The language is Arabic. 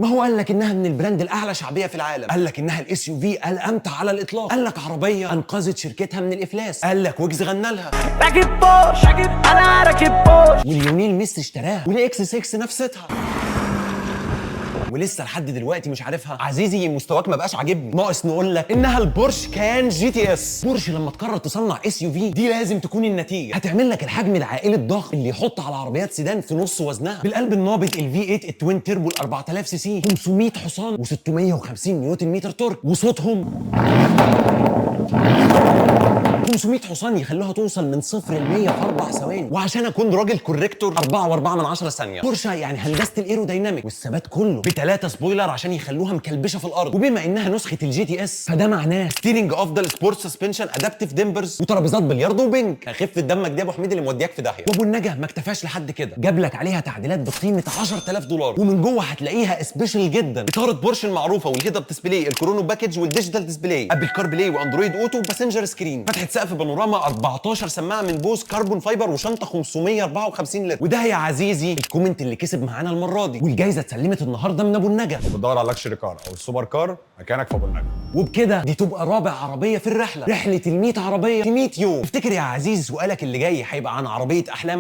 ما هو قال لك انها من البراند الاعلى شعبيه في العالم، قال لك انها الاس يو في الامتع على الاطلاق، قال لك عربيه انقذت شركتها من الافلاس، قال لك ويجز غنى لها راكب بورش، انا راكب بورش. وليونيل ميسي اشتراها، والاكس 6 نفستها، ولسه لحد دلوقتي مش عارفها. عزيزي مستواك ما بقاش عاجبني، ناقص نقول لك انها البورش كان جي تي اس. بورش لما تقرر تصنع اس يو في دي لازم تكون النتيجه، هتعمل لك الحجم العائلي الضخم اللي يحط على عربيات سيدان في نص وزنها، بالقلب النابض الفي 8 التوين تيربو ال 4000 سي سي، 500 حصان و650 نيوتن متر تورك، وصوتهم 500 حصان يخلوها توصل من 0 ل 100 في 4 ثواني. وعشان اكون راجل كوريكتور 4.4 ثانيه. بورشه يعني هندسه الايرودايناميك والثبات كله ب3 سبويلر عشان يخلوها مكلبشه في الارض. وبما انها نسخه الجي تي اس فده معناه ستيرنج افضل، سبورت سسبنشن، ادابتيف ديمبرز، وترابيزات بلياردو وبنج. هخف دمك دي يا ابو حميد اللي مودياك في داهيه. وابو النجا ما اكتفاش لحد كده، جاب لك عليها تعديلات بقيمه $10,000، ومن جوه هتلاقيها سبيشال جدا، اطاره بورش المعروفه والهيد اب ديسبلاي، الكرونو باكج والديجيتال ديسبلاي، ابل كار بلاي واندرويد اوتو وباسنجر سكرين، فتحه سقف بانوراما، 14 سماعه من بوس كربون فايبر، وشنطه 554 لتر. وده يا عزيزي الكومنت اللي كسب معانا المره دي، والجايزه اتسلمت النهارده من ابو النجا. بتدور على لاكشري كار او السوبر كار، مكانك في ابو النجا. وبكده دي تبقى رابع عربيه في الرحله، رحله ال100 عربيه في 100 يوم. افتكر يا عزيزي سؤالك اللي جاي هيبقى عن عربيه احلامك.